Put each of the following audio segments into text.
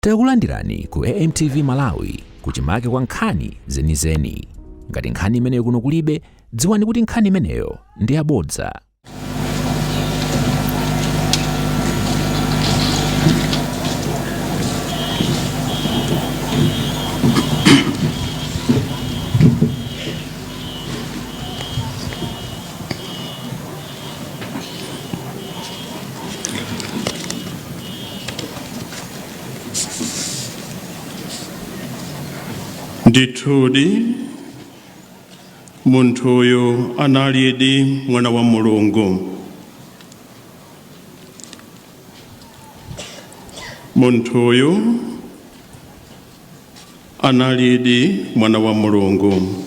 Takulandirani ku AMTV Malawi kuchimake kwa nkhani zenizeni. Ngati nkhani imeneyo kuno kulibe, dziwani kuti nkhani imeneyo ndi yabodza. Ndithudi munthu uyu analidi mwana wa Mulungu. Munthu uyu analidi mwana wa Mulungu.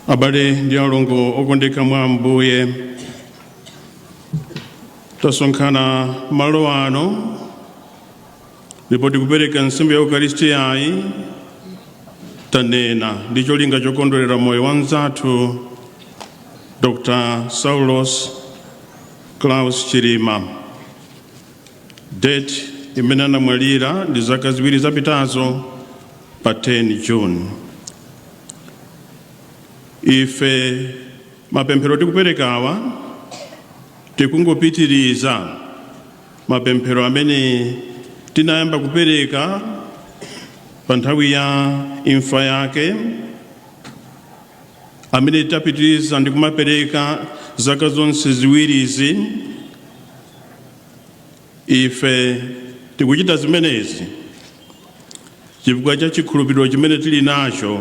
Abale ndi alongo okondeka mwa Ambuye, tasonkhana malo ano ndipo tikupereka nsembe ya Ukaristiyayi tanena ndi cholinga chokondwerera moyo wa mnzathu Dr. Saulos Chilima. Date imene anamwalira ndi zaka ziwiri zapitazo pa 10 June. Ife mapemphero tikuperekawa tikungopitiriza mapemphero amene tinayamba kupereka pa nthawi ya imfa yake, amene tapitiriza ndi kumapereka zaka zonse ziwirizi. Ife tikuchita zimenezi chifukwa cha chikhulupiriro chimene tili nacho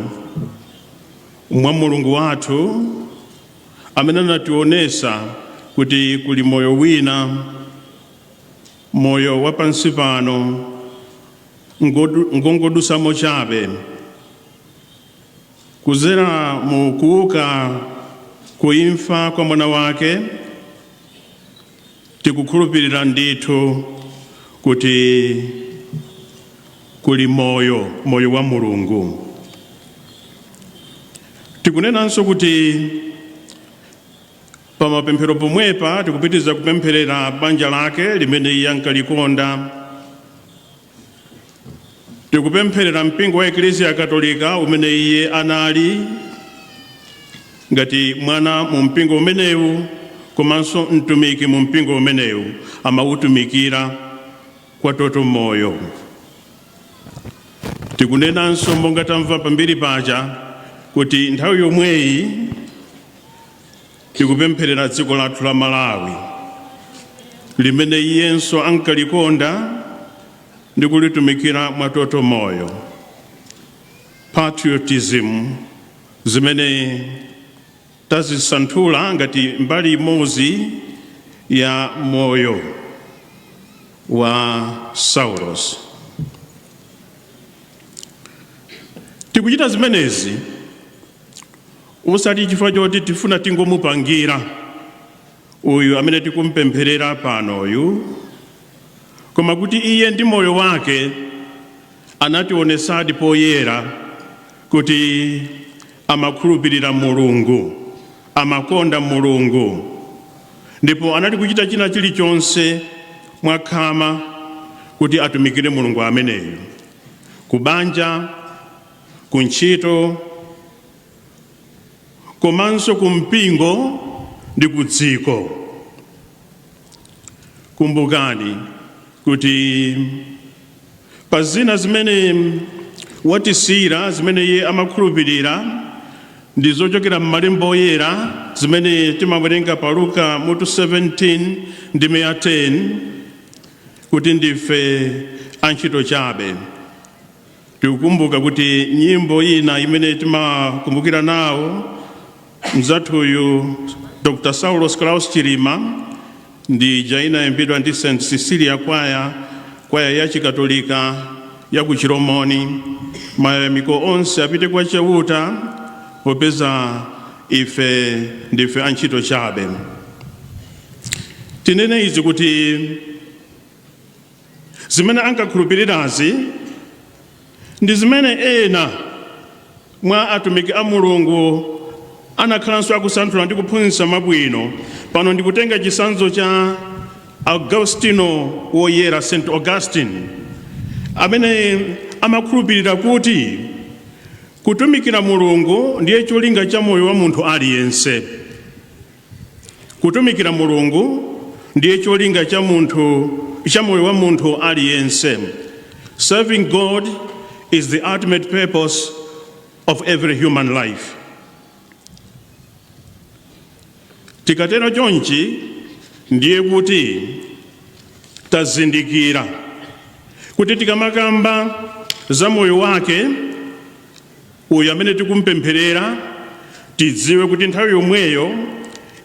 mwa Mulungu wathu, amene anationesa kuti kuli moyo wina, moyo wa pansi pano ngongodusamo chabe. Kuzera mu kuuka kuimfa kwa mwana wake, tikukhulupirira ndithu kuti kuli moyo wa Mulungu. Tikunenanso kuti pa mapemphero pomwepa tikupitiriza kupempherera banja lake limene iye ankalikonda. Tikupempherera mpingo wa Eklesia Katolika umene iye anali ngati mwana mu mpingo umenewu, komanso mtumiki mu mpingo umenewu, amautumikira kwa toto moyo. Tikunenanso monga tamva pambiri paja kuti nthawi yomweyi tikupempherera dziko lathu la Malawi limene iyenso ankalikonda ndi kulitumikira mwatoto moyo. Patriotism zimene tazisanthula ngati mbali imodzi ya moyo wa Saulos. Tikuchita zimenezi usati chifukwa choti tifuna tingomupangira uyu amene tikumpempherera panoyu, koma kuti iye ndi moyo wake anationesadi poyera kuti amakhulupirira Mulungu, amakonda Mulungu, ndipo anali kuchita china chilichonse mwakhama kuti atumikire Mulungu ameneyo, kubanja, kuntchito, komanso kumpingo ndi kudziko. Kumbukani kuti pa zina zimene watisira, zimene iye amakhulupirira, ndi zochokera m'malemba oyera zimene timawerenga pa Luka mutu 17 ndi 10, kuti ndife antchito chabe. Tikukumbuka kuti nyimbo ina imene timakumbukira nawo mzathuyu Dr. Saulos Chilima ndi jaina yayimbidwa ndi St. Cecilia kwaya ya chikatolika ya ku Chiromoni. Mayamiko onse apite kwa chauta popeza ife ndife antchito chabe. Tinene izi kuti zimene ankakhulupirirazi ndi zimene ena mwa atumiki a Mulungu anakhalanso akusanthula ndi kuphunzitsa mabwino. Pano ndikutenga chisanzo cha Augustino woyera St. Augustine amene amakhulupirira kuti kutumikira Mulungu ndiye cholinga cha moyo wa munthu aliyense. Kutumikira Mulungu ndiye cholinga cha moyo wa munthu aliyense. Serving God is the ultimate purpose of every human life. Tikatero chonchi ndiye kuti tazindikira kuti tikamakamba za moyo wake uyu amene tikumpempherera, tidziwe kuti nthawi yomweyo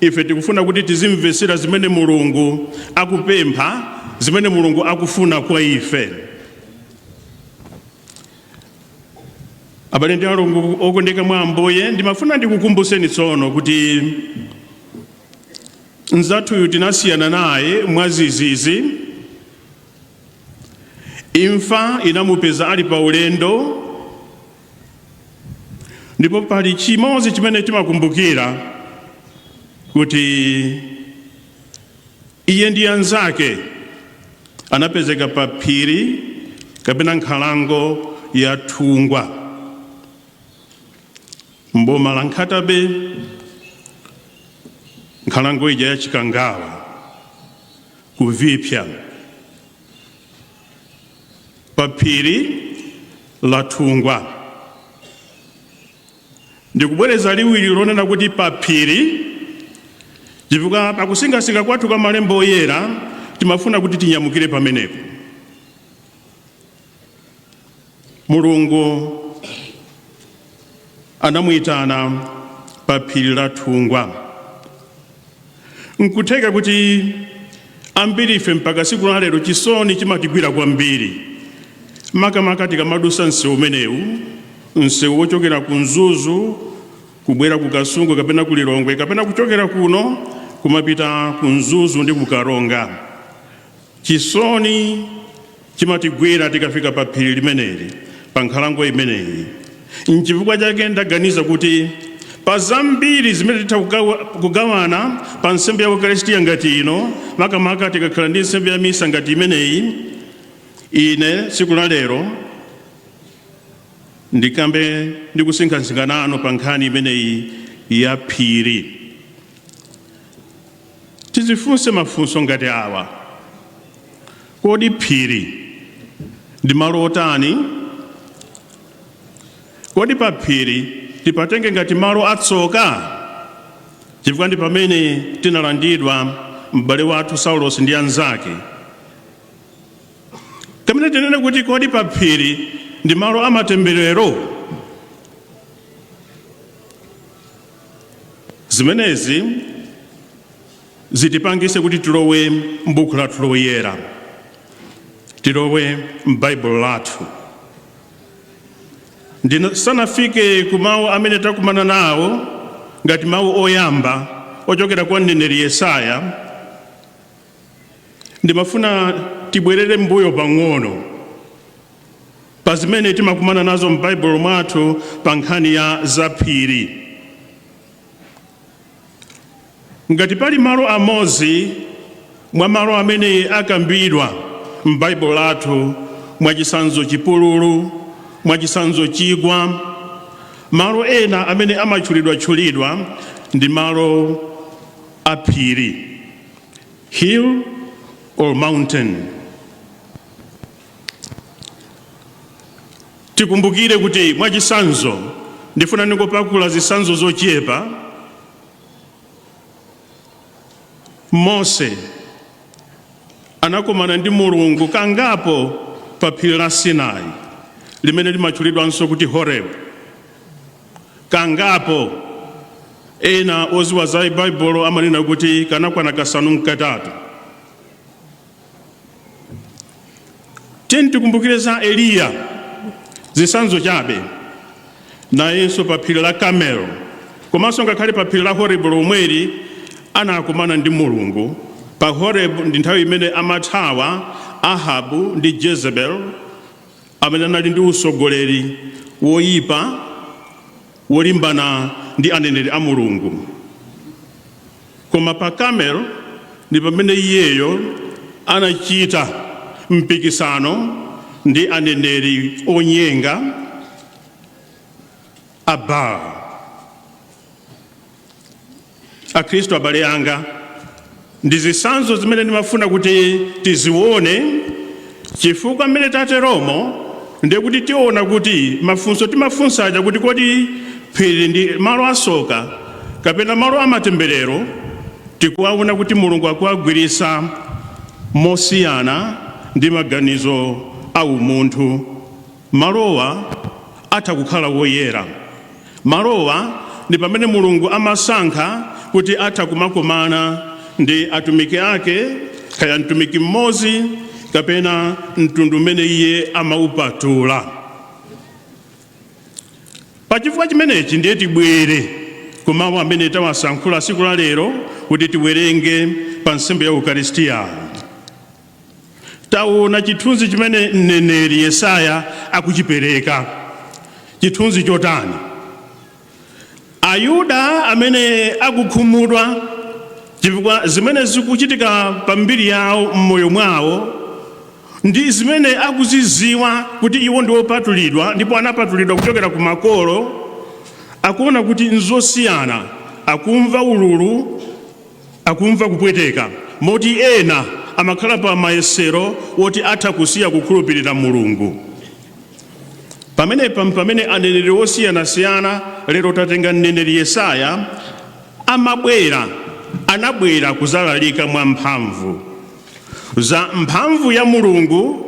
ife tikufuna kuti tizimvetsera zimene Mulungu akupempha, zimene Mulungu akufuna kwa ife. Abale ndi alongo okondeka mwa Ambuye, ndimafuna ndikukumbuseni tsono kuti nzathuyu tinasiyana naye mwazizizi. Imfa inamupeza ali pa ulendo, ndipo pali chimodzi chimene timakumbukira kuti iye ndi anzake anapezeka pa phiri kapena nkhalango ya thungwa mboma la Nkhatabe, nkhalango ija ya Chikangawa kuvipya pa phiri la thungwa. Ndikubwereza liwiri lonena kuti pa phiri, chifukwa pakusingasika kwathu kwa malemba oyera timafuna kuti tinyamukire pamenepo. Mulungu anamuyitana pa phiri la thungwa. Nkutheka kuti ambiri ife mpaka siku la lero chisoni chimatigwira kwambiri, makamaka tikamadusa msewu umenewu, msewu wochokera ku Nzuzu kubwera ku Kasungu kapena ku Lilongwe, kapena kuchokera kuno kumapita ku Nzuzu ndi ku Karonga. Chisoni chimatigwira tikafika pa phiri limeneli, pa nkhalango imeneyi. Nchifukwa chake ndaganiza kuti pa zambiri zimene titha kugawana pa nsembe ya Ukaristiya ngati ino, makamaka tikakhala ndi nsembe ya misa ngati imeneyi, ine siku la lero ndikambe ndikusinkhasinkha nanu pa nkhani imeneyi ya phiri. Tizifunse mafunso ngati awa: kodi phiri ndi malo otani? Kodi pa phiri tipatenge ngati malo atsoka? Chifukwa ndi pamene tinalandidwa m'bale wathu Saulos ndi anzake. Kamene tinene kuti kodi pa phiri ndi malo amatemberero? Zimenezi zitipangise kuti tilowe m'buku lathu loyera, tilowe m'Baibulo lathu. Ndisanafike ku mawu amene takumana nawo ngati mawu oyamba ochokera kwa mneneri Yesaya, ndimafuna tibwerere mbuyo pang'ono pa zimene timakumana nazo m'Baibulo mwathu pa nkhani ya zaphiri. Ngati pali malo amodzi mwa malo amene akambidwa m'Baibulo lathu, mwachisanzo chipululu, mwachisanzo chigwa, malo ena amene amatchulidwa ndi malo aphiri, hill or mountain. Tikumbukire kuti mwachisanzo, ndifuna ndingopakula zisanzo zochepa. Mose anakumana ndi Mulungu kangapo pa phiri la Sinai, limene limatchulidwanso kuti Horeb. Kangapo ena oziwa za Baibulo amanena kuti kanakwana kasanu mkatatu. Tikumbukire za Eliya, zisanzo chabe, nayenso pa phiri la Kamelo, komanso ngakhale pa phiri la Horeb lomweli anakumana ndi Mulungu. Pa Horeb ndi nthawi imene amathawa Ahabu ndi Jezebel, amene anali ndi usogoleri woyipa wolimbana ndi aneneri a Mulungu. Koma pa Kamelo ndi pamene iyeyo anachita mpikisano ndi aneneri onyenga Baala. Akhristu abale anga, ndi zitsanzo zimene ndimafuna kuti tizione, chifukwa mmene tateromo ndiye kuti tiona kuti mafunso timafunsaja kuti kodi phiri ndi malo asoka kapena malo amatemberero, tikuwaona kuti Mulungu akuwagwiritsa mosiyana ndi maganizo a umunthu. Malowa atha kukhala woyera. Malowa ndi pamene Mulungu amasankha kuti atha kumakomana ndi atumiki ake, kaya mtumiki mmodzi kapena mtundu umene iye amaupatula. Pachifukwa chimenechi ndiye tibwere ku mawu amene tawasankhula tsiku la lero kuti tiwerenge pa nsembe ya Ukaristiya. Taona chithunzi chimene mneneri Yesaya akuchipereka. Chithunzi chotani? Ayuda amene akukhumudwa chifukwa zimene zikuchitika pa mbiri yawo m'moyo mwawo ndi zimene akuziziwa kuti iwo ndi opatulidwa ndipo anapatulidwa kuchokera ku makolo, akuona kuti nzosiyana, akumva ululu, akumva kupweteka, moti ena amakhala pa mayesero woti atha kusiya kukhulupirira Mulungu. Pamene aneneri osiyanasiyana, lero tatenga mneneri Yesaya, anabwera kuzalalika mwa mphamvu za mphamvu ya Mulungu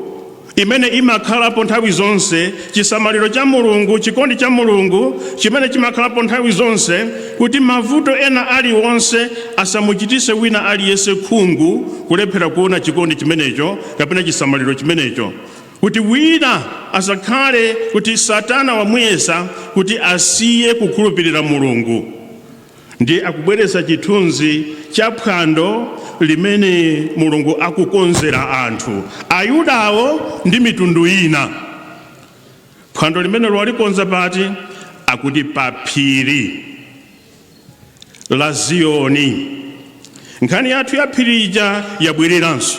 imene imakhalapo nthawi zonse, chisamaliro cha Mulungu, chikondi cha Mulungu chimene chimakhalapo nthawi zonse, kuti mavuto ena aliwonse asamuchitise wina aliyense khungu kulephera kuona chikondi chimenecho kapena chisamaliro chimenecho, kuti wina asakhale kuti Satana wamuyesa kuti asiye kukhulupirira Mulungu. Ndiye akubweretsa chithunzi cha phwando limene Mulungu akukonzera anthu, Ayudawo ndi mitundu ina. Phwando limene walikonza pati? Akuti pa phiri la Ziyoni. Nkhani yathu ya phiri ija yabwereranso.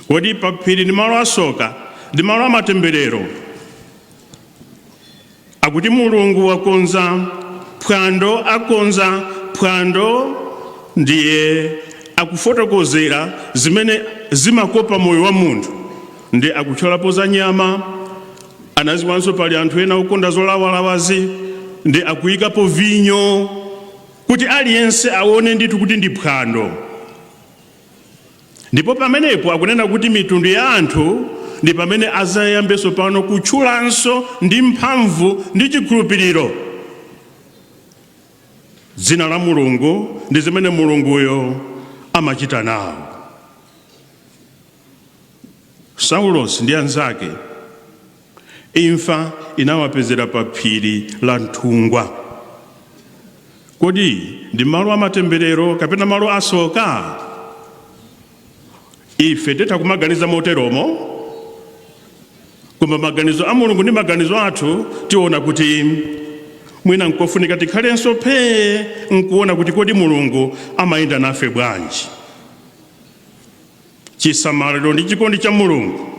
Kodi pa phiri ndi malo asoka, ndi malo amatemberero. Akuti Mulungu wakonza phwando, akonza phwando, ndiye akufotokozera zimene zimakopa moyo wa munthu. Ndi akutcholapo za nyama, anaziwanso pali anthu ena okonda zolawalawazi, ndi akuyikapo vinyo kuti aliyense aone ndithu kuti ndi phwando. Ndipo pamenepo akunena kuti mitundu ya anthu ndi pamene azayambenso pano kutchulanso ndi mphamvu ndi chikhulupiriro dzina la Mulungu ndi zimene Mulunguyo amachita nawo. Saulos ndi anzake imfa inawapezera pa phiri la nthungwa. Kodi ndi malo amatemberero kapena malo asoka? Ife teta kumaganiza moteromo, koma maganizo a Mulungu ndi maganizo athu tiona kuti mwina nkofunika tikhalenso phee nkuona kuti kodi Mulungu amayenda nafe bwanji. Chisamaliro ndi chikondi cha Mulungu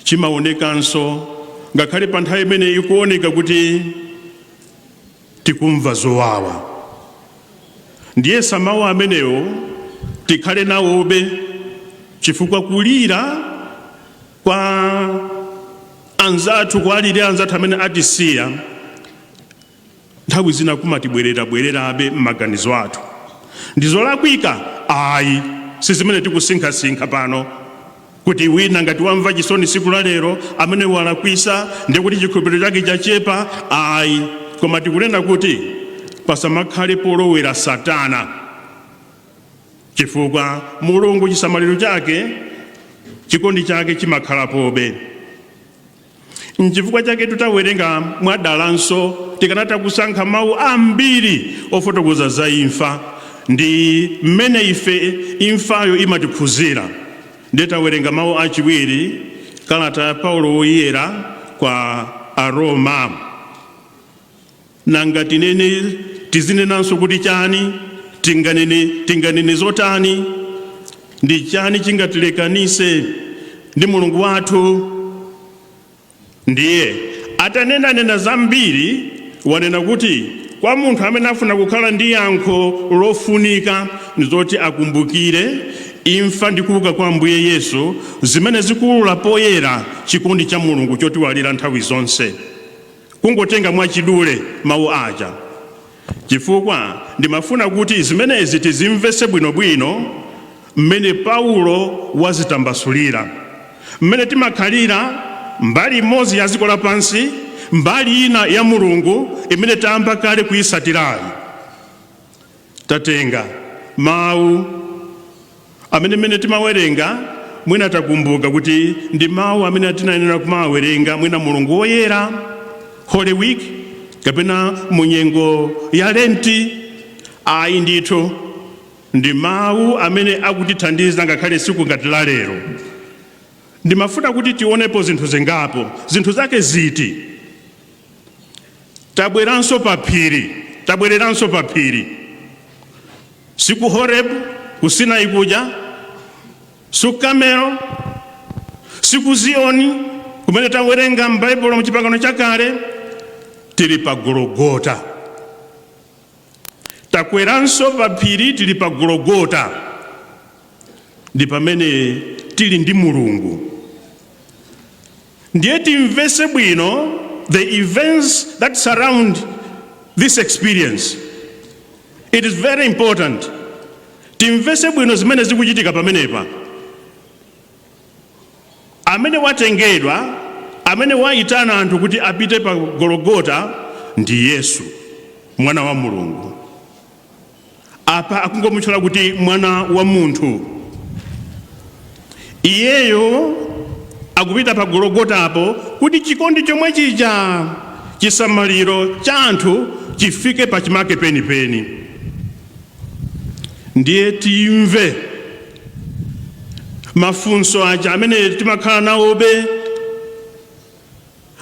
chimaonekanso ngakhale pa nthawi imene ikuoneka kuti tikumva zowawa. Ndiye samawu amenewo tikhale nawobe, chifukwa kulira kwa anzathu, kwa alire anzathu amene atisiya, nthawi zina kumatibwererabe m'maganizo athu. Ndizolakwika? Ayi, si zimene tikusinkhasinkha pano kuti wina ngati wamva chisoni tsiku la lero amene walakwisa ndiye kuti chikhulupiriro chake chachepa. Ayi, koma tikunena kuti pasamakhale polowera Satana, chifukwa Mulungu chisamaliro chake, chikondi chake chimakhalapobe. N'chifukwa chake tutawerenga mwadalanso tikanata kusankha mawu ambiri ofotokoza za imfa ndi mmene ife imfayo imatikhuzira. Ndiye tawerenga mawu achiwiri kalata ya Paulo woyera kwa Aroma. Nanga tizinenanso kuti chani? Tinganene zotani? Ndi chani chingatilekanise ndi mulungu wathu? Ndiye atanena zambiri, wanena kuti kwa munthu amene afuna kukhala ndi yankho lofunika ndizoti akumbukire imfa ndi kuuka kwa Ambuye Yesu, zimene zikuulula poyera chikondi cha Mulungu chotiwalira nthawi zonse. Kungotenga mwachidule mawu aja, chifukwa ndimafuna kuti zimenezi tizimvese bwinobwino mmene Paulo wazitambasulira, mmene timakhalira mbali imodzi ya dziko lapansi, mbali ina ya Mulungu imene tayamba kale kuyisatirayi. Tatenga mawu amene timawerenga, mwina takumbuka kuti ndi mawu amene tinayenera kumawerenga mwina Mulungu woyera, Holy Week, kapena munyengo ya Lenti. Ayi ndithu ndi mawu amene akutithandiza ngakhale siku ngati la lero. Ndimafuna kuti tionepo zinthu zingapo, zinthu zake ziti. Tabwereranso pa phiri, siku Horebu ku Sinai kuja, siku Kamelo, siku Ziyoni kumene tawerenga m'Baibulo mu Chipangano chakale, tili pa Gologota. Takweranso pa phiri, tili pa Gologota, ndi pamene tili ndi Mulungu. Ndiye timvese bwino the events that surround this experience. It is very important. Timvese bwino zimene zikuchitika pamenepa. Amene watengedwa, amene waitana anthu kuti apite pa Gologota ndi Yesu, mwana wa Mulungu. Apa akungomutchula kuti mwana wa munthu. Iyeyo akupita pa Gologota apo kuti chikondi chomwe chija, chisamaliro cha anthu chifike pachimake penipeni. Ndiye timve mafunso aja amene timakhala nawobe,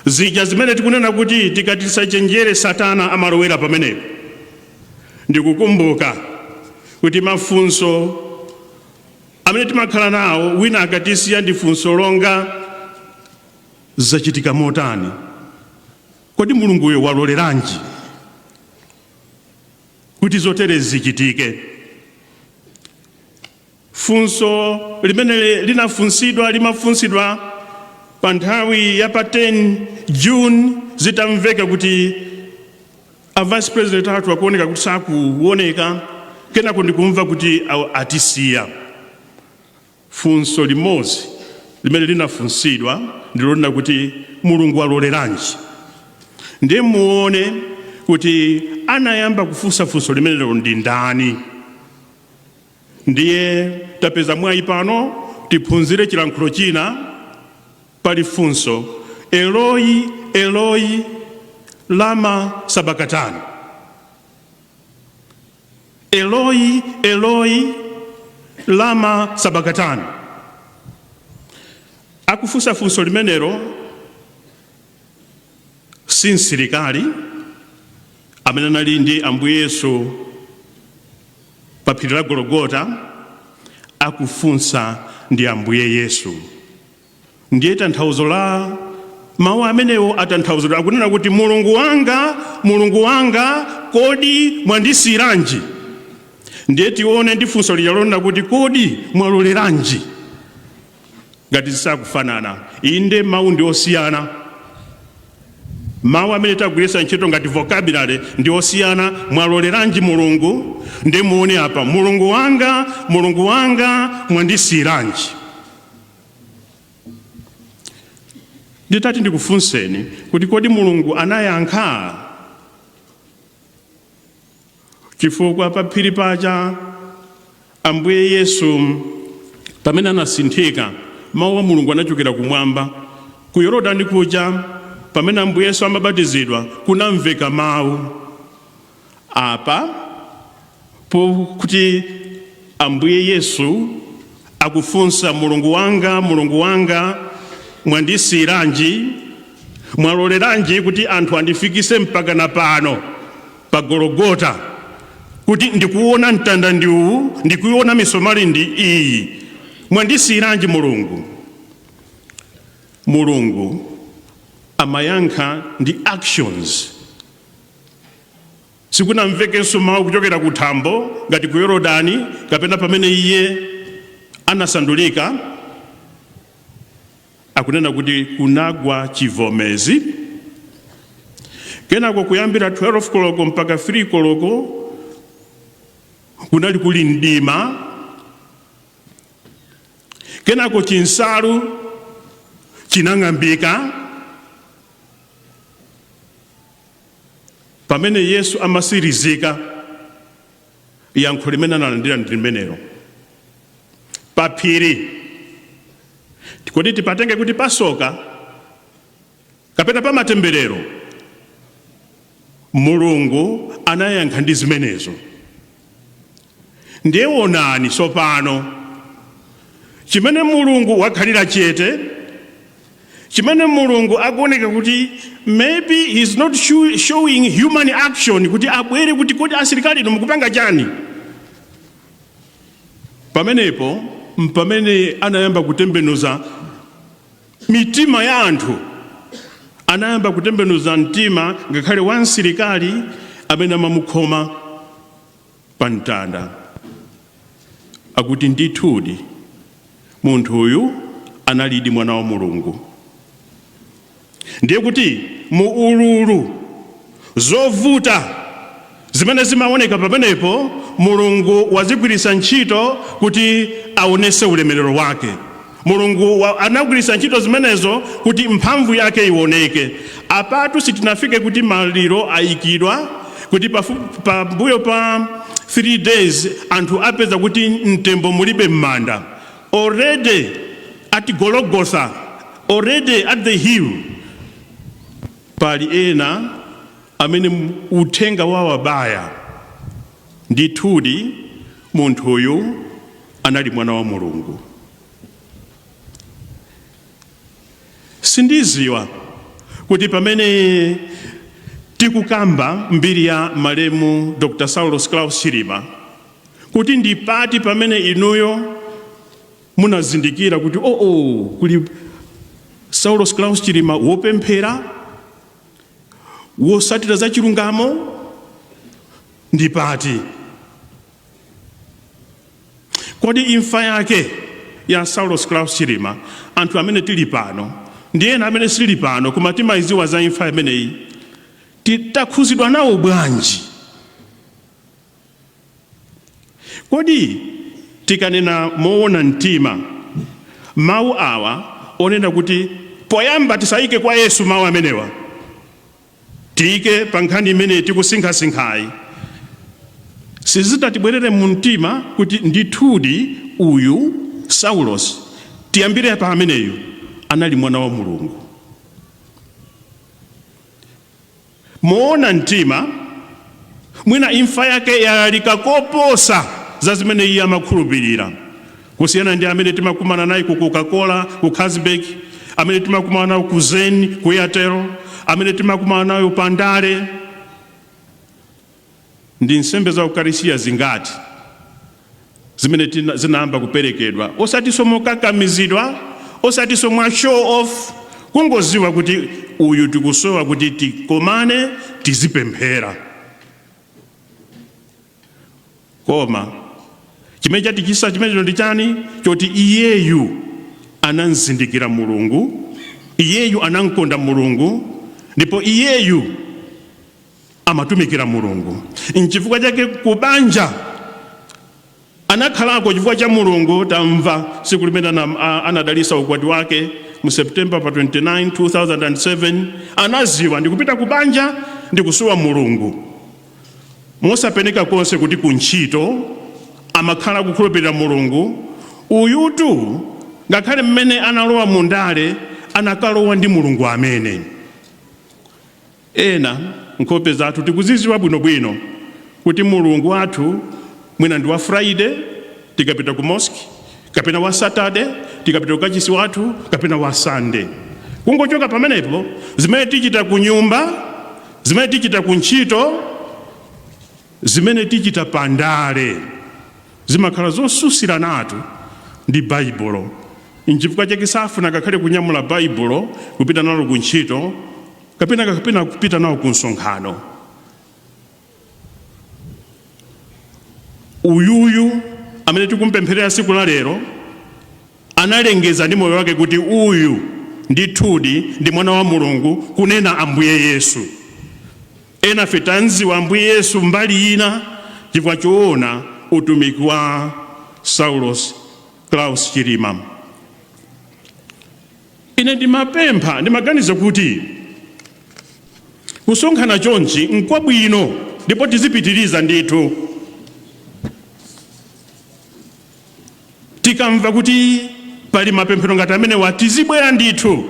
zija zimene tikunena kuti tikatisachenjere Satana amalowera pamenepo. Ndikukumbuka kuti mafunso amene timakhala nawo, wina akatisiya ndi funso longa zachitika motani, kodi Mulunguyo waloleranji kuti zotere zichitike? Funso limene limafunsidwa pa nthawi ya pa 10 June zitamveka kuti a vice president athu akuoneka kuti sakuoneka, kenako ndikumva kuti atisiya. Funso limodzi limene linafunsidwa ndilonena kuti Mulungu waloleranji. Ndiye muone kuti anayamba kufunsa funso limenelo ndi ndani. Ndiye tapeza mwayi pano tiphunzire chilankhulo china pali funso, Eloi, Eloi, lama sabakatani. Eloi, Eloi, lama sabakatani. Akufunsa funso limenelo si msilikali amene anali ndi Ambuye Yesu pa phiri la Gologota, akufunsa ndi Ambuye Yesu. Ndiye tanthauzo la mawu amenewo atanthauzidwa, akunena kuti Mulungu wanga, Mulungu wanga, kodi mwandisiyiranji? Ndiye tione ndi funso lijalonda kuti kodi mwaloleranji? Ngati zisakufanana, inde mawu ndi osiyana. Mawu amene tagwiritsa ntchito ngati vocabulary ndi osiyana. Mwaloleranji Mulungu? Ndiye muone apa, Mulungu wanga, Mulungu wanga, mwandisiyiranji? Nditati ndikufunseni kuti kodi Mulungu anayankha? Chifukwa pa phiri paja Ambuye Yesu pamene anasinthika, mawu a Mulungu anachokera kumwamba. Ku Yorodani kuja pamene Ambuye Yesu amabatizidwa kunamveka mawu. Apa kuti Ambuye Yesu akufunsa, Mulungu wanga, Mulungu wanga, mwandisiyiranji? Mwaloleranji kuti anthu andifikise mpaka na pano pa Gologota, kuti ndikuona mtanda ndi uwu, ndikuona misomali ndi iyi, mwandisiyiranji mulungu? Mulungu amayankha ndi actions. Sikunamvekenso mawu kuchokera kuthambo ngati ku Yorodani kapena pamene iye anasandulika. Akunena kuti kunagwa chivomezi. Kenako kuyambira 12 koloko mpaka 3 koloko kunali kuli mdima. Kenako chinsalu chinang'ambika. Pamene Yesu amasirizika, yankho limene analandira ndi limenelo. Paphiri kodi tipatenge kuti pasoka kapena pamatemberero, Mulungu anayankha ndi zimenezo. Ndiye onani sopano chimene Mulungu wakhalira chete, chimene Mulungu akuoneka kuti maybe he's not showing human action kuti abwere kuti kodi asilikali ino mukupanga chani. Pamenepo mpamene anayamba kutembenuza mitima ya anthu, anayamba kutembenuza mtima ngakhale wansilikali amene amamukhoma pa mtanda. Akuti ndithudi munthu uyu analidi mwana wa Mulungu. Ndiye kuti mu ululu zovuta zimene zimaoneka pamenepo, Mulungu wazigwiritsa ntchito kuti aonese ulemerero wake. Mulungu anagwiritsa ntchito zimenezo kuti mphamvu yake ioneke. Apatu sitinafike kuti maliro ayikidwa kuti pambuyo pa 3 days anthu apeza kuti mtembo mulibe m'manda. Already at Golgotha, already at the hill, pali ena amene uthenga wawabaya. Ndithudi munthu uyu anali mwana wa Mulungu. Sindiziwa kuti pamene tikukamba mbiri ya malemu Dr. Saulos Chilima kuti ndipati pamene inuyo munazindikira kuti kuli Saulos Chilima wopemphera, wosatira za chilungamo, ndipati. Kodi imfa yake ya Saulos Chilima, anthu amene tili pano ndi ena amene sili pano koma timayiziwa za imfa imeneyi, takhuzidwa nawo bwanji? Kodi tikanena moona mtima, mawu awa onena kuti poyamba tisayike kwa Yesu mawu amenewa, tiyike pa nkhani imene tikusinkhasinkhayi, sizitatibwerere mu mtima kuti ndithudi uyu Saulos, tiyambire pa ameneyu, anali mwana wa Mulungu. Moona mtima, mwina imfa yake yalika koposa za zimene iye amakhulupirira, kusiyana ndi amene timakumana naye ku Coca-Cola, ku Carlsberg, amene timakumana naye ku Zen, ku Airtel, amene timakumana naye pa Ndale. Ndi nsembe za Ukarisia zingati zimene zinayamba kuperekedwa, osati somokakamizidwa, osati somwa show off, kungoziwa kuti uyu tikusowa kuti tikomane tizipemphera. Koma chimene chatichisa chimene ndi chani? Choti iyeyu anamzindikira Mulungu, iyeyu anamkonda Mulungu, ndipo iyeyu amatumikira Mulungu. Nchifukwa chake kubanja anakhalako chifukwa cha Mulungu. Tamva siku limene anadalisa ukwati wake mu September pa 29, 2007, anaziwa ndikupita kubanja ndikusowa Mulungu. Mosapeneka konse kuti kuntchito amakhala kukhulupirira Mulungu. Uyutu ngakhale mmene analowa mu Ndale anakalowa ndi Mulungu amene. Ena nkhope zathu tikuziziwa bwinobwino kuti Mulungu wathu mwina ndi wa Friday tikapita ku mosque, kapena wa Saturday tikapita kukachisi wathu, kapena wa Sunday. Kungochoka pamenepo zimene tichita ku nyumba, zimene tichita ku ntchito, zimene tichita pa Ndale zimakhala zosusira natu ndi baibulo. Nchifukwa chake safuna ngakhale kunyamula baibulo kupita nalo kuntchito kapena kupita nawo ku msonkhano. Uyuyu amene tikumpempherera siku la lero analengeza ndi moyo wake kuti uyu ndithudi ndi mwana wa Mulungu, kunena Ambuye Yesu. Ena fetanziwa Ambuye Yesu mbali ina chifukwa choona utumiki wa Saulos Chilima. Ine ndimapempha, ndimaganiza kuti kusonkhana chonchi nkwabwino ndipo tizipitiriza ndithu. Tikamva kuti pali mapemphero ngati amenewa tizibwera ndithu.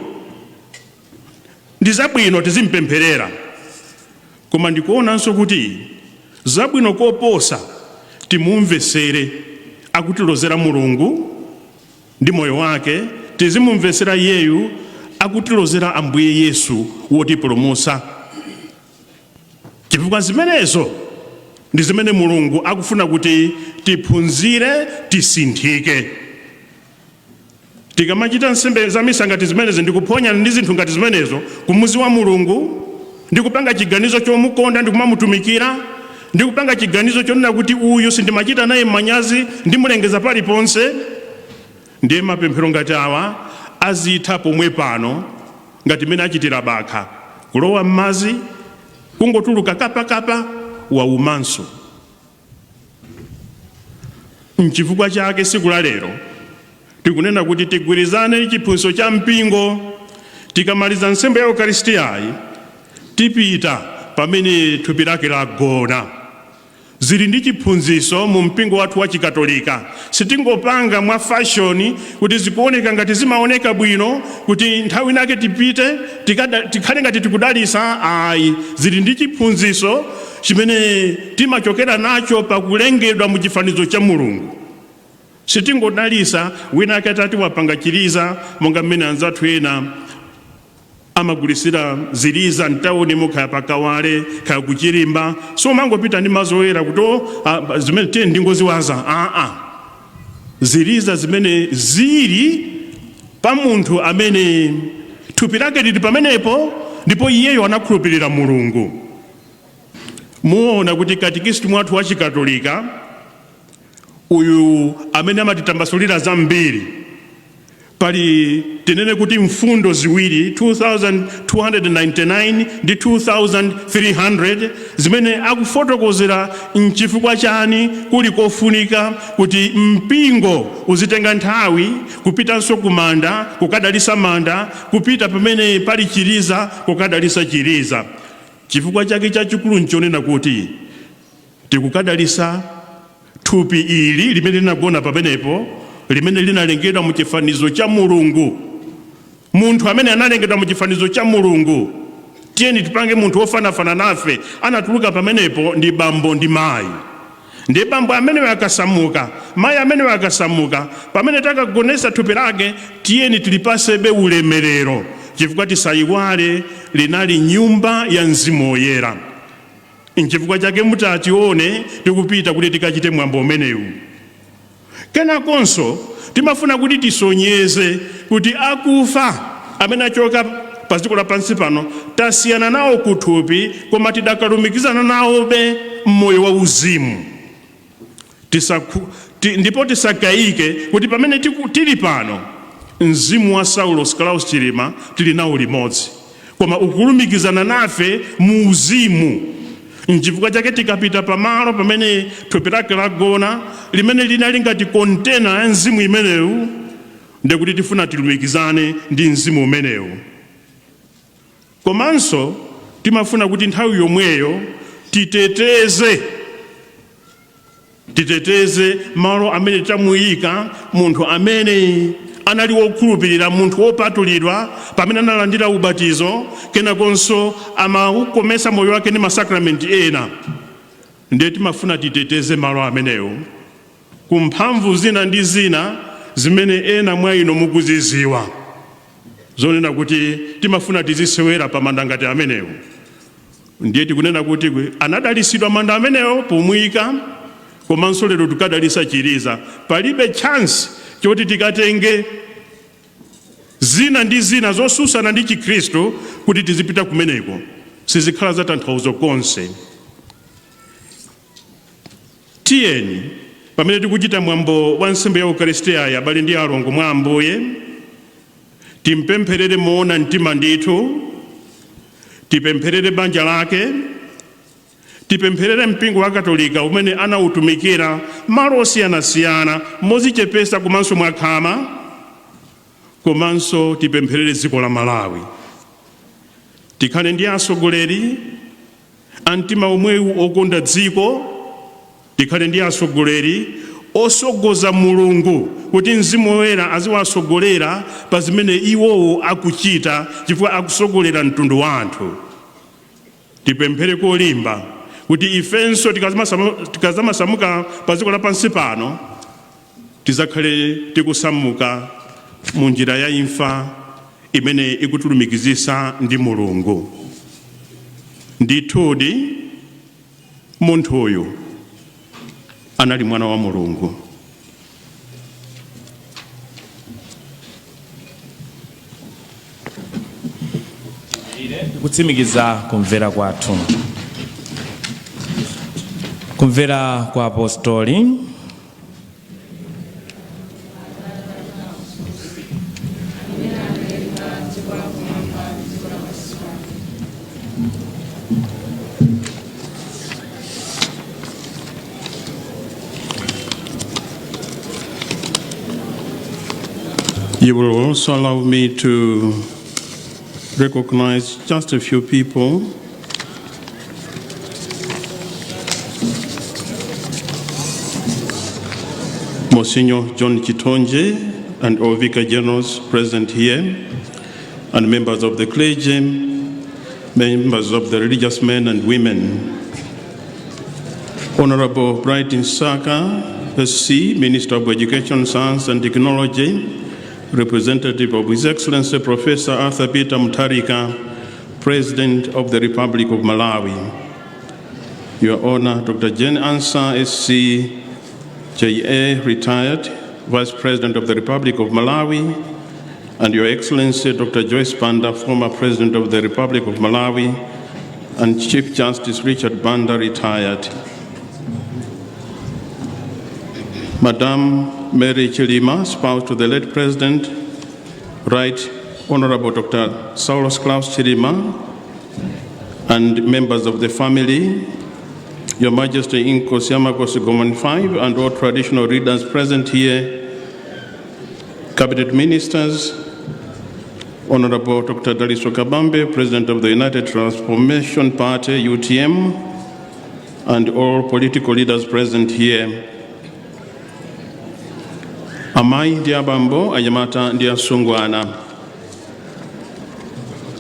Ndi zabwino tizimpempherera. Koma ndikuonanso kuti zabwino koposa timumvesere akutilozera Mulungu ndi moyo wake, tizimumvesera iyeyu akutilozera Ambuye Yesu wotipulumutsa. Chifukwa zimenezo ndi zimene Mulungu akufuna kuti tiphunzire, tisinthike. Tikamachita nsembe za misa ngati zimenezi ndikuphonya ndi zinthu ngati zimenezo kumuzi wa Mulungu, ndikupanga chiganizo chomukonda ndikumamutumikira, ndikupanga chiganizo chonena kuti uyu sindimachita naye manyazi ndimulengeza paliponse, ndiye mapemphero ngati awa azitha pomwe pano ngati mene achitira bakha, kulowa m'madzi kungotuluka kapakapa waumanso. Nchifukwa chake siku la lero tikunena kuti tigwirizane chiphunzitso cha mpingo. Tikamaliza nsembe ya Ukaristiyayi tipita pamene thupi lake lagona. Zili ndi chiphunzitso mu mpingo wathu wa Chikatolika. Sitingopanga mwa fashion kuti zikuoneka ngati zimaoneka bwino kuti nthawi nake tipite tikhale ngati tikudalisa. Ayi, zili ndi chiphunzitso chimene timachokera nacho pakulengedwa mu chifanizo cha Mulungu. Sitingodalisa wina akatati wapanga chiliza monga mmene anzathu ena amagulisira ziliza mtawuni mukhaya pakawale khaya kuchilimba, so mangopita ndi mazoera kuti zimene tiye ndingoziwaza. Ziliza zimene zili pa munthu amene thupi lake lili pamenepo ndipo iyeyo anakhulupirira Mulungu. Muona kuti katikisitu mwathu wa Chikatolika uyu amene amatitambasulira zambiri, pali tinene kuti mfundo ziwiri 2299 ndi 2300 zimene akufotokozera nchifukwa chani kuli kofunika kuti mpingo uzitenga nthawi kupitanso kumanda kukadalisa manda, kupita pamene pali chiliza kukadalisa chiliza. Chifukwa chake chachikulu nchonena kuti tikukadalisa thupi ili limene linagona pamenepo, limene linalengedwa mu chifanizo cha Mulungu. Munthu amene analengedwa mu chifanizo cha Mulungu, tiyeni tipange munthu wofanafana nafe, anatuluka pamenepo ndi bambo ndi mayi. Ndi bambo amene wakasamuka, mayi amene wakasamuka, pamene takagonesa thupi lake tiyeni tilipasebe ulemerero, chifukwa tisayiwale linali nyumba ya Mzimu Woyera. Nchifukwa chake mutatione tikupita kuti tikachite mwambo umenewu. Kenakonso timafuna kuti tisonyeze kuti akufa amene achoka pa dziko lapansi pano tasiyana nawo kuthupi, koma tidakalumikizana nawobe mmoyo wa uzimu. Ndipo tisakayike kuti pamene tili pano mzimu wa Saulos Chilima tili nawo limodzi, koma ukulumikizana nafe mu uzimu. Nchifukwa chake tikapita pamalo pamene thupi lake lagona, limene linali ngati kontena ya mzimu imenewu, ndikuti tifuna tilumikizane ndi mzimu umenewu. Komanso timafuna kuti nthawi yomweyo titeteze malo amene tamuyika munthu amene anali wokhulupirira, munthu wopatulidwa pamene analandira ubatizo, kenakonso amaukomesa moyo wake ndi masakramenti ena. Ndiye timafuna titeteze malo amenewo ku mphamvu zina ndi zina zimene ena mwa ino mukuziziwa, zonena kuti timafuna tizisewera pa manda ngati amenewo. Ndiye tikunena kuti anadalisidwa manda amenewo pomuyika, komanso lero tikadalisa chiliza. Palibe chance choti tikatenge zina ndi zina zosusana ndi Chikhristu kuti tizipita kumeneko sizikhala za tanthauzo konse. Tiyeni pamene tikuchita mwambo wa nsembe ya Ukaristiya abale ndi alongo mwa Ambuye timpempherere moona mtima ndithu, tipempherere banja lake, tipempherere mpingo wa Katolika umene anautumikira malo osiyanasiyana mozichepesa komanso mwakhama, komanso tipempherere dziko la Malawi. Tikhale ndi atsogoleri a mtima omwewu okonda dziko, tikhale ndi atsogoleri osogoza Mulungu kuti Mzimu Woyera aziwatsogolera pa zimene iwowo akuchita chifukwa akusogolera mtundu wa anthu. Tipemphere kolimba kuti ifenso tikazamasamuka pa dziko lapansi pano tizakhale tikusamuka mu njira ya imfa imene ikutulumikizisa ndi Mulungu. Ndithudi munthu uyu anali mwana wa Mulungu. Kutsimikiza kumvera kwathu. Kumvera kwa apostoli. You will also allow me to recognize just a few people. Monsignor John Chitonje and all vicar generals present here, and members of the clergy, members of the religious men and women. Honorable Brighton Saka, SC, Minister of Education, Science and Technology, representative of His Excellency Professor Arthur Peter Mutharika, President of the Republic of Malawi. Your Honor, Dr. Jane Ansa, SC, JA, retired, Vice President of the Republic of Malawi, and Your Excellency Dr. Joyce Banda, former President of the Republic of Malawi, and Chief Justice Richard Banda, retired. Madam Mary Chilima, spouse to the late President, Right Honorable Dr. Saulos Chilima, and members of the family, Your Majesty Inko Siamakos Goman 5, and all traditional leaders present here, Cabinet Ministers, Honorable Dr. Daliso Kabambe, President of the United Transformation Party, UTM, and all political leaders present here. Amai ndi abambo, anyamata ndi asungwana.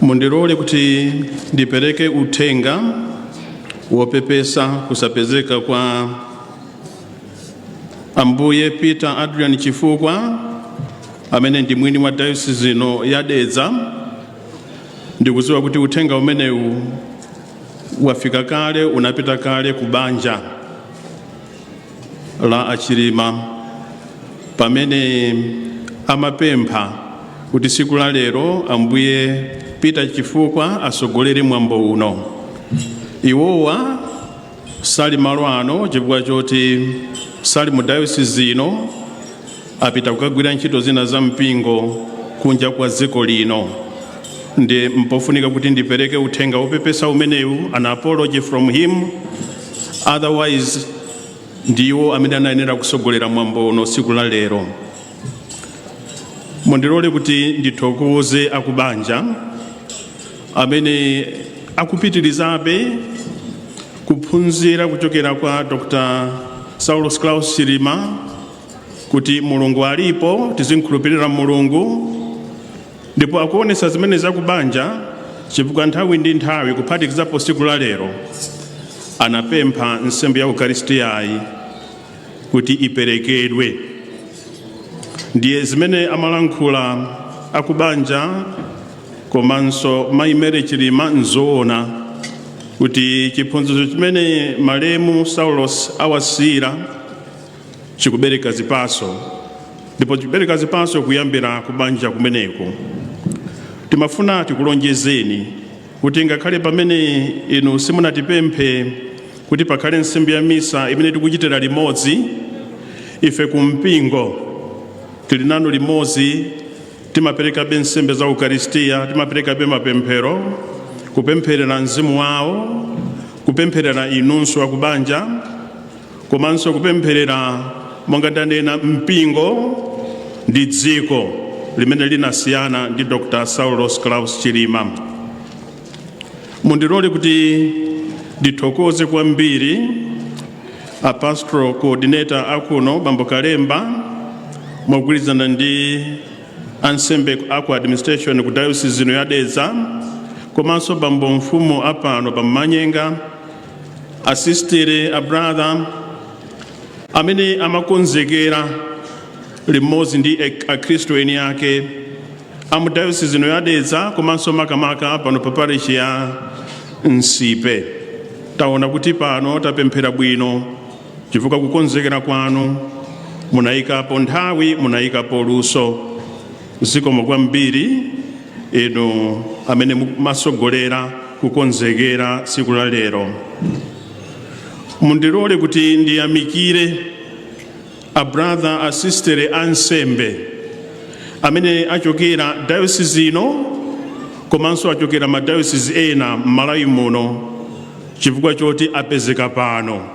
Mundirole kuti ndipereke utenga wopepesa kusapezeka kwa Ambuye Peter Adrian Chifukwa, amene ndi mwini wa diocese ino ya Dedza. Ndikudziwa kuti utenga umenewu wafika kale, unapita kale kubanja la Achilima, pamene amapempha kuti siku la lero Ambuye Peter Chifukwa asogolere mwambo uno. Iwowa sali malo ano chifukwa choti sali mu diocese ino, apita kukagwira ntchito zina za mpingo kunja kwa dziko lino. Ndi mpofunika kuti ndipereke utenga wopepesa umenewu, an apology from him, otherwise ndiwo amene anayenera kusogolera mwambo uno siku la lero. Mundirole kuti ndithokoze akubanja amene akupitirizabe kuphunzira kuchokera kwa Dr. Saulos Chilima kuti Mulungu alipo, tizinkhulupirira Mulungu, ndipo akuonesa zimene zakubanja chifukwa nthawi ndi nthawi kuphatikizapo siku la lero anapempha nsembe ya Ukaristiyayi kuti iperekedwe. Ndiye zimene amalankhula akubanja komanso Mayi Mary Chilima nzoona kuti chiphunzitso chimene malemu Saulos awasira chikubereka zipaso, ndipo tikupereka zipatso kuyambira kubanja kumeneko. Timafuna tikulonjezeni kuti ngakhale pamene inu simunatipemphe kuti pakhale nsembe ya misa imene tikuchitira limodzi, ife kumpingo tili nanu limodzi, timaperekabe nsembe za Ukaristiya, timaperekabe mapemphero, kupempherera mzimu wawo, kupempherera inunso akubanja, komanso kupempherera monga ndanena mpingo ndi dziko limene linasiyana ndi Dr. Saulos Chilima. Mundilole kuti ndithokoze kwambiri a pastoral coordinator akuno Bambo Kalemba mogwirizana ndi ansembe aku administration ku diocese ino ya Dedza, komanso Bambo Mfumu apano pammanyenga, asistere a brother amene amakonzekera limodzi ndi akhristu eni ake amu diocese ino ya Dedza, komanso makamaka pano pa parish ya Nsipe. Taona kuti pano tapemphera bwino chifukwa kukonzekera kwanu munayikapo nthawi, munayikapo luso. Zikomo kwambiri inu amene masogolera kukonzekera tsiku la lero. Mundilole kuti ndiyamikire a brother, a sister, ansembe amene achokera diocese ino komanso achokera ma diocese ena m'Malawi muno chifukwa choti apezeka pano.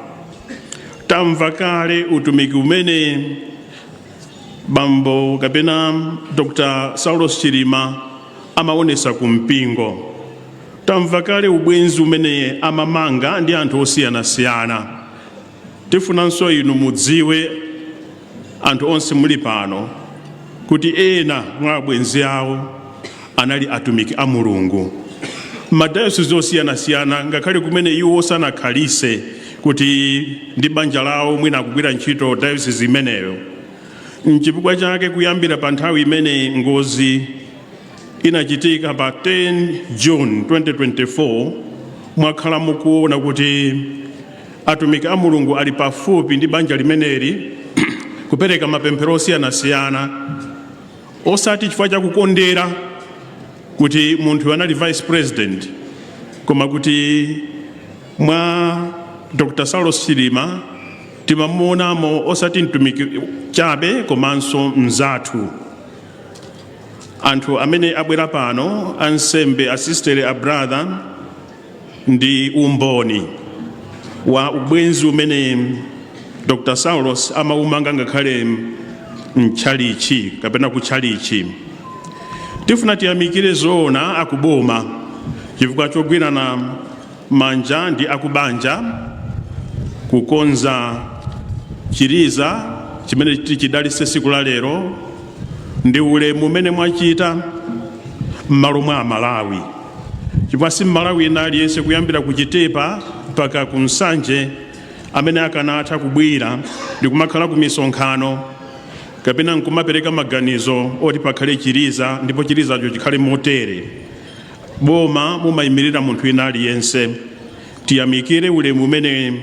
Tamva kale utumiki umene Bambo kapena Dr. Saulos Chilima amaonesa kumpingo. Tamva kale ubwenzi umene amamanga ndi anthu osiyanasiyana. Tifunanso inu mudziwe anthu onse muli pano kuti ena mwa abwenzi awo anali atumiki a Mulungu. Madayosisi osiyanasiyana ngakhale kumene iwo osanakhalise kuti ndi banja lawo mwina akugwira ntchito dayosisi imeneyo. N'chifukwa chake kuyambira pa nthawi imene ngozi inachitika pa 10 June 2024 mwakhala mukuona kuti atumiki a Mulungu ali pafupi ndi banja limeneli kupereka mapemphero osiyanasiyana, osati chifukwa chakukondera kuti munthu anali vice president, koma kuti mwa Dr. Saulos Chilima timamuonamo osati mtumiki chabe komanso mzathu. Anthu amene abwera pano, ansembe, asistere, a brother, ndi umboni wa ubwenzi umene Dr. Saulos amaumanga ngakhale mchalichi kapena kuchalichi. Tifuna tiyamikire zoona akuboma chifukwa chogwirana manja ndi akubanja kukonza chiriza chimene chidalise tsiku la lero ndi ulemu umene mwachita m'malo mwa Malawi. Chifukwa si Malawi ena aliyense kuyambira kuchitepa mpaka kunsanje amene akanatha kubwira ndi kumakhala ku misonkhano kapena nkumapereka maganizo oti pakhale chiriza ndipo chirizacho chikhale motere. Boma mumayimirira munthu ena aliyense. Tiyamikire ulemu umene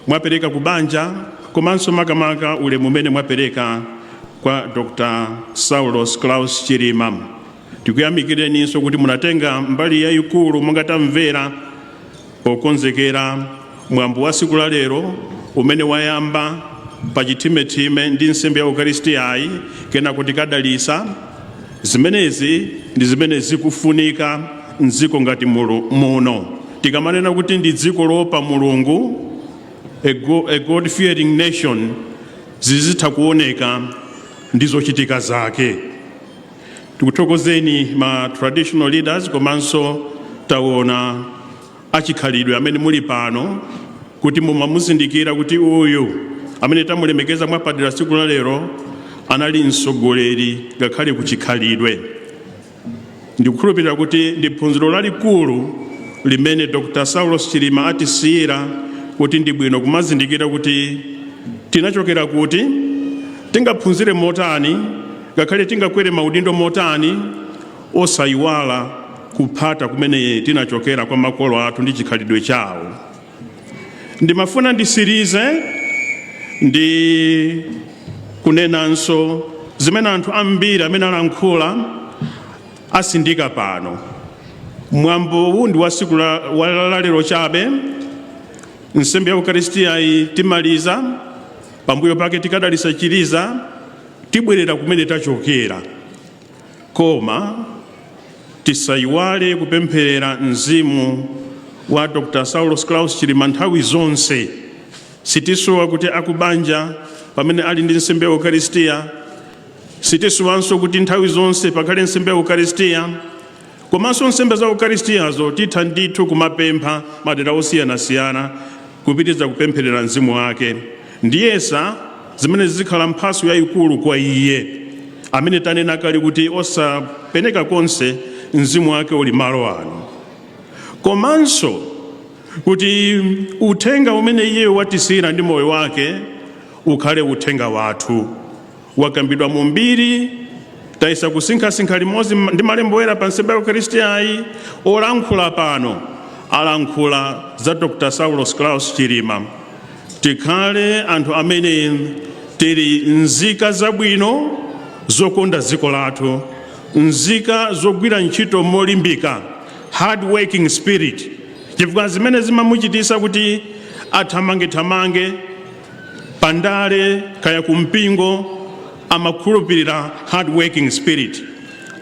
mwapereka kubanja komanso makamaka ulemu umene mwapereka kwa Dr. Saulos Chilima. Tikuyamikireninso kuti munatenga mbali yayikulu monga tamvera pokonzekera mwambo wa tsiku la lero umene wayamba pa chithime ndi nsembe ya Ukaristiyayi kena kuti kadalisa. Zimenezi ndi zimene zikufunika mdziko ngati muno. Tikamanena kuti ndi dziko lopa Mulungu, a God-fearing nation, zizitha kuoneka ndizo chitika zake. Tikuthokozeni ma traditional leaders komanso taona achikhalidwe amene muli pano kuti mumamuzindikira kuti uyu amene tamulemekeza mwapadera tsiku la lero anali mtsogoleri ngakhale kuchikhalidwe. Ndikukhulupirira kuti ndi phunziro lalikulu limene Dr. Saulos Chilima atisiyira kuti ndi bwino kumazindikira kuti tinachokera kuti, tingaphunzire motani, ngakhale tingakwere maudindo motani, osayiwala kuphata kumene tinachokera kwa makolo athu ndi chikhalidwe chawo. Ndimafuna ndisirize ndi kunenanso zimene anthu ambiri amene alankhula asindika pano. Mwambo uwu ndi wa siku la lero chabe. Nsembe ya Ukaristiya timaliza, pambuyo pake tikadalisa chiliza, tibwerera kumene tachokera. Koma tisayiwale kupempherera mzimu wa Dr. Saulos Chilima nthawi zonse. Sitisowa kuti akubanja pamene ali ndi nsembe ya Ukaristiya, sitisowanso kuti nthawi zonse pakhale nsembe ya Ukaristiya, komanso nsembe za Ukaristiyazo titha ndithu kumapempha madera osiyanasiyana kupitiriza kupempherera mzimu wake. Ndiyesa zimene zikhala mphaso yayikulu kwa iye amene tanena kale kuti osapeneka konse mzimu wake uli malo ano. Komanso kuti uthenga umene iye watisira ndi moyo wake ukhale uthenga wathu. Wakambidwa mu mbiri, tayesa kusinkhasinkha limodzi ndi malembo oyera pa nsembe ya Ukaristiyayi. Olankhula pano alankhula za Dr. Saulos Chilima. Tikhale anthu amene tili nzika zabwino zokonda dziko lathu, nzika zogwira ntchito molimbika, hard working spirit, chifukwa zimene zimamuchitisa kuti athamange pandale kaya kumpingo amakhulupirira hard working spirit.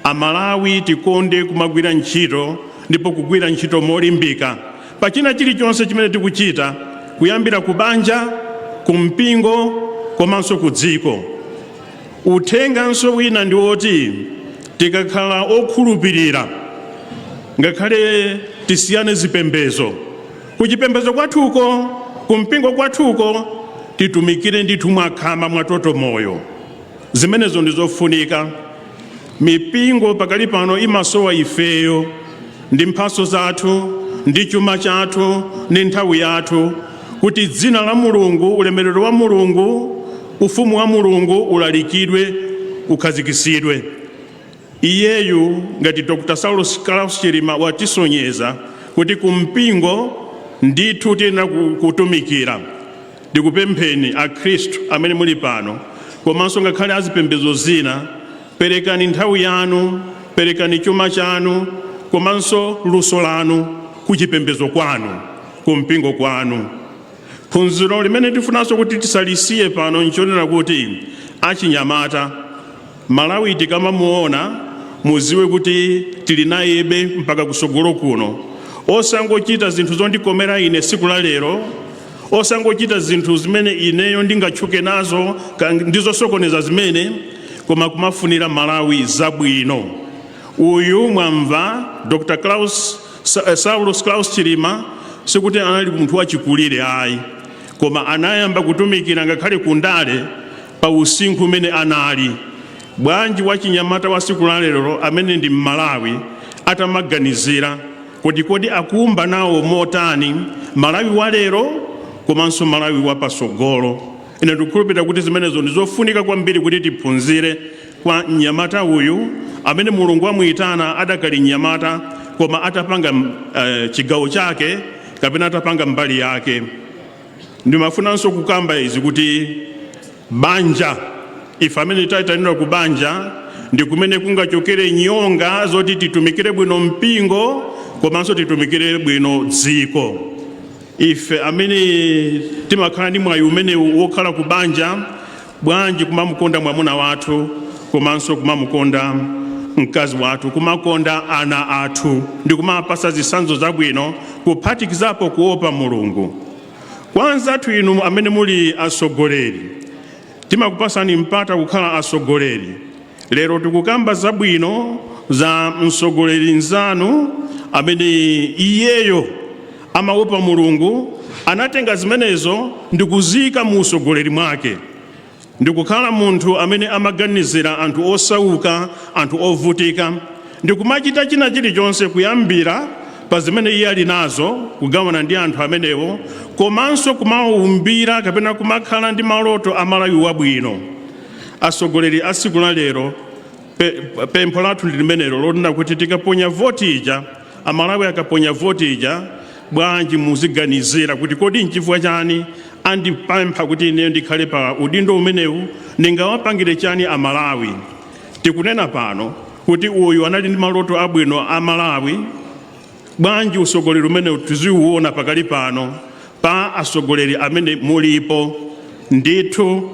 Amalawi tikonde kumagwira ntchito ndipo kugwira ntchito molimbika pachina chilichonse chimene tikuchita, kuyambira kubanja, kumpingo, komanso kudziko. Uthenganso wina ndi woti tikakhala okhulupirira, ngakhale tisiyane zipembezo, kuchipembezo kwathuko, kumpingo kwathuko, titumikire ndithu mwakhama mwatoto moyo. Zimenezo ndizofunika. Mipingo pakali pano imasowa ifeyo ndi mphaso zathu, ndi chuma chathu, ndi nthawi yathu, kuti dzina la Mulungu, ulemerero wa Mulungu, ufumu wa Mulungu ulalikidwe, ukhazikisidwe. Iyeyu ngati Dr. Saulos Chilima watisonyeza kuti kumpingo ndithu tena kutumikira. Ndikupempheni akhristu amene muli pano, komanso ngakhale azipembezo zina, perekani nthawi yanu, perekani chuma chanu, komanso luso lanu kuchipembezo kwanu, kumpingo kwanu. Phunziro limene tifunanso kuti tisalisiye pano nchonera kuti achinyamata Malawi tikamamuona muziwe kuti tili nayebe mpaka kusogolo kuno. Osangochita zinthu zondikomera ine siku la lero, osangochita zinthu zimene ineyo ndingatchuke nazo ndizosokoneza zimene, koma kumafunira Malawi zabwino. Uyu mwamva Dr. Saulos Chilima sikuti anali munthu wachikulire ayi, koma anayamba kutumikira ngakhale kundale pa usinkhu umene anali. Bwanji wachinyamata wa siku la lero amene ndi Malawi atamaganizira kuti kodi akumba nawo motani Malawi wa lero komanso Malawi wa pasogolo. Ine ndikukhulupirira kuti zimenezo ndizofunika kwambiri kuti tiphunzire kwa mnyamata uyu amene Mulungu amuyitana adakali mnyamata koma atapanga chigawo chake kapena atapanga mbali yake. Ndimafunanso kukamba izi kuti banja, ife amene tayitanidwa kubanja, ndi kumene kungachokere nyonga zoti titumikire bwino mpingo komanso titumikire bwino dziko. Ife amene timakhala ndi mwayi umene wokhala kubanja, bwanji kumamukonda mwamuna wathu, komanso kumamukonda mkazi wathu, kumakonda ana athu, ndi kumapasa zisanzo zabwino, kuphatikizapo kuopa Mulungu. Kwanza athu inu amene muli asogoleri, timakupasani mpata kukhala asogoleri. Lero tikukamba zabwino za msogoleri nzanu amene iyeyo amaopa Mulungu, anatenga zimenezo ndikuzika mu usogoleri mwake. Ndikukhala munthu amene amaganizira anthu osauka, anthu ovutika, ndikumachita china chilichonse kuyambira pa zimene iye ali nazo kugawana ndi anthu amenewo, komanso kumawumbira kapena kumakhala ndi maloto a Malawi wabwino. Asogoleri a siku la lero, pempho lathu ndi limenelo lonena kuti tikaponya voti ija, Amalawi akaponya voti ija, bwanji muziganizira kuti kodi nchifukwa chani andipempha kuti ine ndikhale pa udindo umenewu Ningawapangire chani a Malawi. Tikunena pano kuti uyu anali ndi maloto abwino a Malawi. Bwanji usogoleri umene tiziuona pakali pano pa asogoleri amene mulipo. Ndithu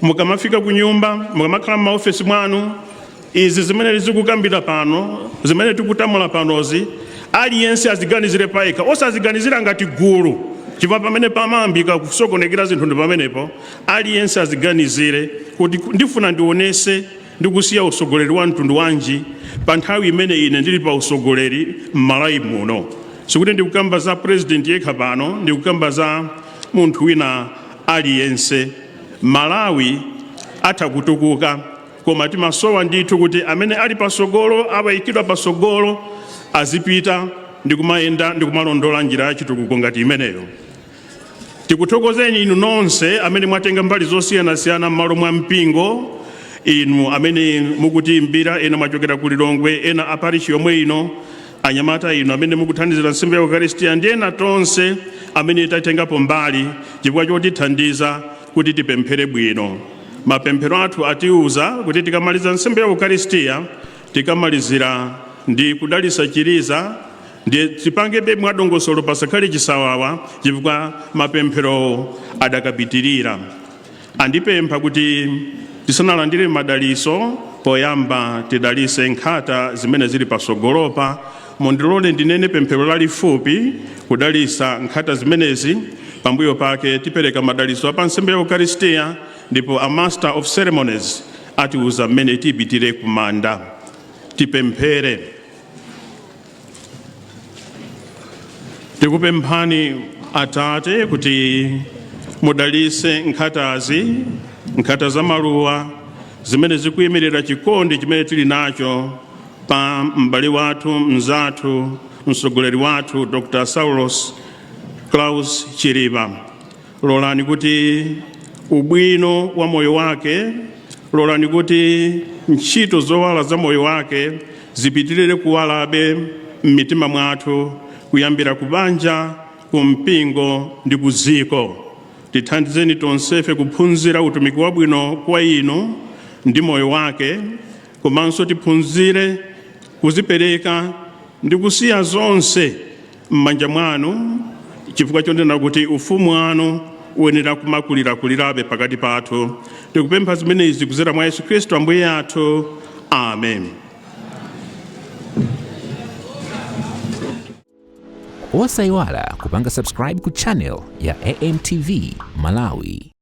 mukamafika ku nyumba, mukamakhala m'maofesi mwanu, izi zimene zikukambira pano, zimene tikutamula panozi, aliyense aziganizire payekha, osaziganizira ngati gulu. Chifukwa pamene pamayambika kusokonekera zinthu ndi pamenepo, aliyense aziganizire kuti ndifuna ndionese ndikusiya usogoleri wa mtundu wanji pa nthawi imene ine ndili pa usogoleri m'Malawi muno. Sikuti ndikukamba za president yekha pano, ndikukamba za munthu wina aliyense. Malawi atha kutukuka, koma timasowa ndithu kuti amene ali pasogolo, abayikidwa pasogolo, azipita ndikumayenda ndikumalondola njira ya chitukuko ngati imeneyo. Tikuthokozeni inu nonse amene mwatenga mbali zosiyanasiyana m'malo mwa mpingo, inu amene mukutiimbira, ena mwachokera ku Lilongwe, ena aparishi yomwe ino, anyamata inu amene mukuthandizira nsembe ya Ukaristiya, ndi ena tonse amene tatengapo mbali chifukwa chotithandiza kuti tipemphere bwino. Mapemphero athu atiuza kuti tikamaliza nsembe ya Ukaristiya, tikamalizira ndi kudalitsa chiriza, ndi tipangebe mwadongosolo pasakhale chisawawa chifukwa mapemphero adakapitirira. Andipempha kuti tisanalandire madaliso, poyamba tidalise nkhata zimene zili pasogolopa. Mondilole ndinene pemphero lalifupi kudalisa nkhata zimenezi, pambuyo pake tipereka madaliso apa nsembe ya Ukaristiya, ndipo a master of ceremonies atiuza mmene tipitire kumanda. Tipemphere. Tikupemphani Atate kuti mudalise nkhatazi, nkhata za maluwa zimene zikuyimirira chikondi chimene tili nacho pa m'bale wathu, mnzathu, msogoleri wathu Dr. Saulos Chilima. Lolani kuti ubwino wa moyo wake, lolani kuti ntchito zowala za moyo wake zipitirire kuwalabe m'mitima mwathu, kuyambira kubanja, kumpingo ndi kuziko. Tithandizeni tonsefe kuphunzira utumiki wabwino kwa inu ndi moyo wake, komanso tiphunzire kuzipereka ndi kusiya zonse m'manja mwanu, chifukwa chonena kuti ufumu wanu uyenera kumakulirakulirabe pakati pathu. Tikupempha zimenezi kudzera mwa Yesu Khristu Ambuye athu. Amen. Osayiwala kupanga subscribe ku channel ya AMTV Malawi.